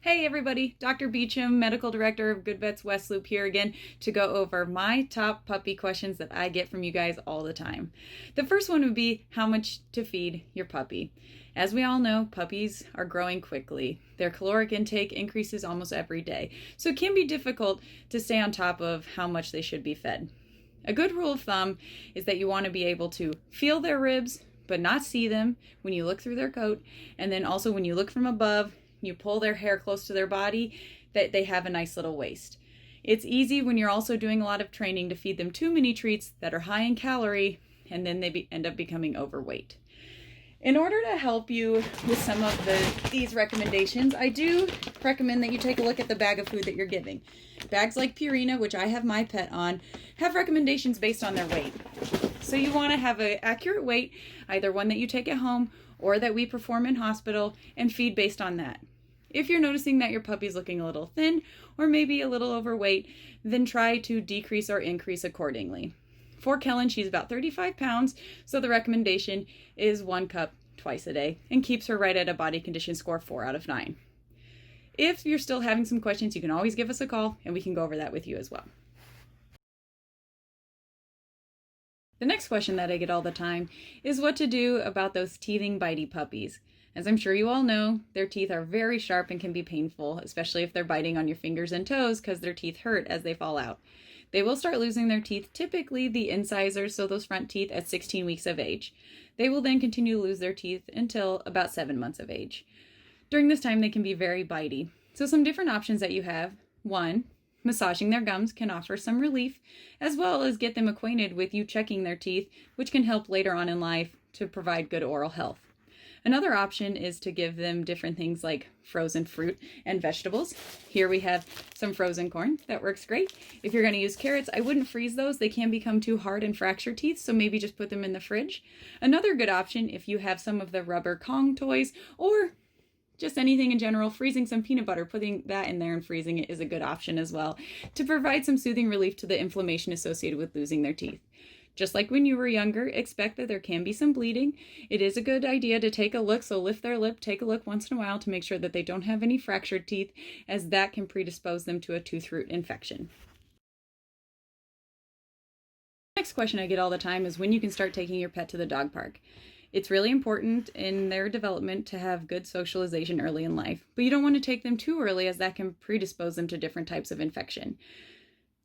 Hey everybody, Dr. Beecham, Medical Director of Good Vets West Loop here again to go over my top puppy questions that I get from you guys all the time. The first one would be how much to feed your puppy. As we all know, puppies are growing quickly. Their caloric intake increases almost every day, so it can be difficult to stay on top of how much they should be fed. A good rule of thumb is that you want to be able to feel their ribs, but not see them when you look through their coat, and then also when you look from above, you pull their hair close to their body, that they have a nice little waist. It's easy when you're also doing a lot of training to feed them too many treats that are high in calorie, and then they end up becoming overweight. In order to help you with some of these recommendations, I do recommend that you take a look at the bag of food that you're giving. Bags like Purina, which I have my pet on, have recommendations based on their weight. So you want to have an accurate weight, either one that you take at home or that we perform in hospital, and feed based on that. If you're noticing that your puppy's looking a little thin or maybe a little overweight, then try to decrease or increase accordingly. For Kellen, she's about 35 pounds, so the recommendation is 1 cup twice a day and keeps her right at a body condition score 4 out of 9. If you're still having some questions, you can always give us a call and we can go over that with you as well. The next question that I get all the time is what to do about those teething, bitey puppies. As I'm sure you all know, their teeth are very sharp and can be painful, especially if they're biting on your fingers and toes because their teeth hurt as they fall out. They will start losing their teeth, typically the incisors, so those front teeth, at 16 weeks of age. They will then continue to lose their teeth until about 7 months of age. During this time, they can be very bitey. So some different options that you have. 1, massaging their gums can offer some relief, as well as get them acquainted with you checking their teeth, which can help later on in life to provide good oral health. Another option is to give them different things like frozen fruit and vegetables. Here we have some frozen corn. That works great. If you're going to use carrots, I wouldn't freeze those. They can become too hard and fracture teeth, so maybe just put them in the fridge. Another good option, if you have some of the rubber Kong toys or just anything in general, freezing some peanut butter, putting that in there and freezing it is a good option as well to provide some soothing relief to the inflammation associated with losing their teeth. Just like when you were younger, expect that there can be some bleeding. It is a good idea to take a look, so lift their lip, take a look once in a while to make sure that they don't have any fractured teeth, as that can predispose them to a tooth root infection. Next question I get all the time is when you can start taking your pet to the dog park. It's really important in their development to have good socialization early in life, but you don't want to take them too early as that can predispose them to different types of infection.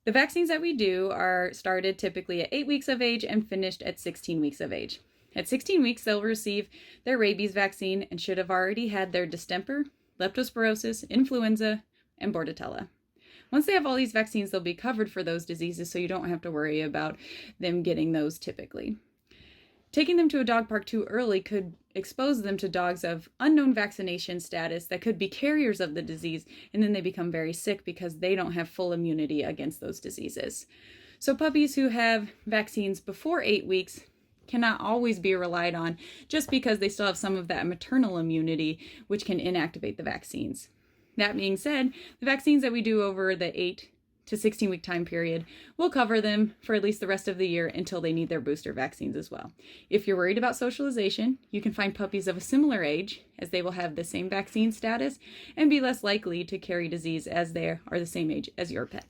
The vaccines that we do are started typically at 8 weeks of age and finished at 16 weeks of age. At 16 weeks, they'll receive their rabies vaccine and should have already had their distemper, leptospirosis, influenza, and bordetella. Once they have all these vaccines, they'll be covered for those diseases, so you don't have to worry about them getting those typically. Taking them to a dog park too early could expose them to dogs of unknown vaccination status that could be carriers of the disease, and then they become very sick because they don't have full immunity against those diseases. So puppies who have vaccines before 8 weeks cannot always be relied on just because they still have some of that maternal immunity, which can inactivate the vaccines. That being said, the vaccines that we do over the 8 to 16-week time period will cover them for at least the rest of the year until they need their booster vaccines as well. If you're worried about socialization, you can find puppies of a similar age, as they will have the same vaccine status and be less likely to carry disease as they are the same age as your pet.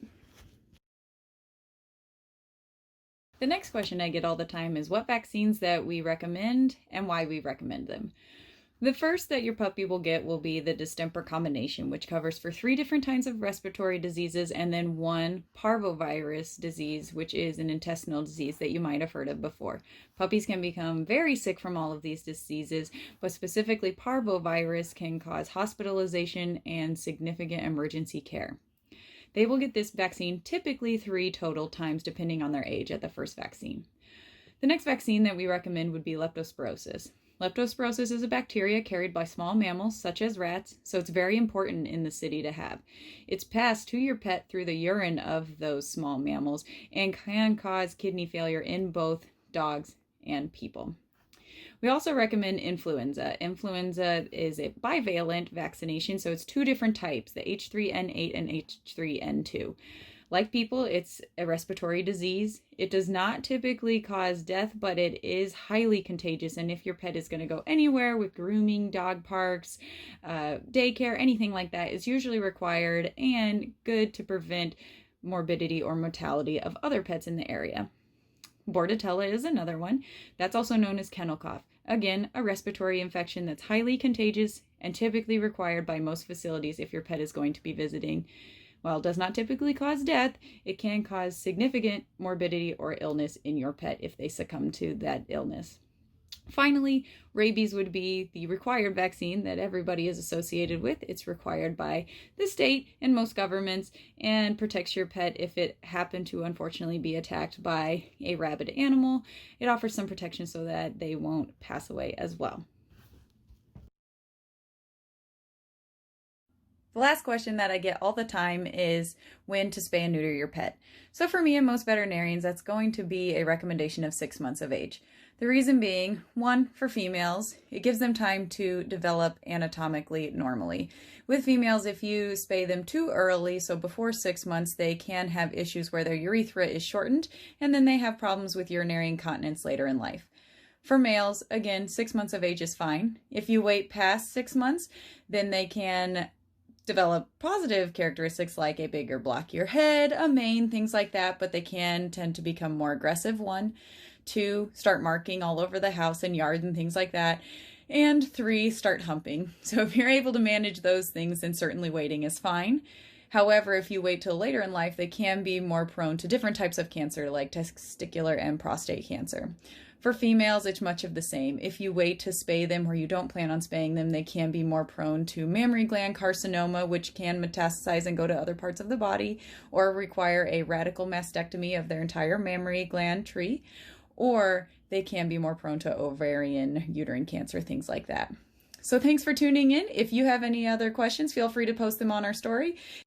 The next question I get all the time is what vaccines that we recommend and why we recommend them. The first that your puppy will get will be the distemper combination, which covers for 3 different kinds of respiratory diseases and then 1 parvovirus disease, which is an intestinal disease that you might have heard of before. Puppies can become very sick from all of these diseases, but specifically parvovirus can cause hospitalization and significant emergency care. They will get this vaccine typically 3 total times depending on their age at the first vaccine. The next vaccine that we recommend would be leptospirosis. Leptospirosis is a bacteria carried by small mammals, such as rats, so it's very important in the city to have. It's passed to your pet through the urine of those small mammals and can cause kidney failure in both dogs and people. We also recommend influenza. Influenza is a bivalent vaccination, so it's 2 different types, the H3N8 and H3N2. Like people, it's a respiratory disease. It does not typically cause death, but it is highly contagious. And if your pet is going to go anywhere with grooming, dog parks, daycare, anything like that, is usually required and good to prevent morbidity or mortality of other pets in the area. Bordetella is another one. That's also known as kennel cough. Again, a respiratory infection that's highly contagious and typically required by most facilities if your pet is going to be visiting. While it does not typically cause death, it can cause significant morbidity or illness in your pet if they succumb to that illness. Finally, rabies would be the required vaccine that everybody is associated with. It's required by the state and most governments and protects your pet if it happened to unfortunately be attacked by a rabid animal. It offers some protection so that they won't pass away as well. The last question that I get all the time is when to spay and neuter your pet. So for me and most veterinarians, that's going to be a recommendation of 6 months of age. The reason being, one, for females, it gives them time to develop anatomically normally. With females, if you spay them too early, so before 6 months, they can have issues where their urethra is shortened, and then they have problems with urinary incontinence later in life. For males, again, 6 months of age is fine. If you wait past 6 months, then they can develop positive characteristics like a bigger blockier head, a mane, things like that, but they can tend to become more aggressive. 1, 2, start marking all over the house and yard and things like that. And 3, start humping. So if you're able to manage those things, then certainly waiting is fine. However, if you wait till later in life, they can be more prone to different types of cancer like testicular and prostate cancer. For females, it's much of the same. If you wait to spay them or you don't plan on spaying them, they can be more prone to mammary gland carcinoma, which can metastasize and go to other parts of the body, or require a radical mastectomy of their entire mammary gland tree, or they can be more prone to ovarian, uterine cancer, things like that. So thanks for tuning in. If you have any other questions, feel free to post them on our story.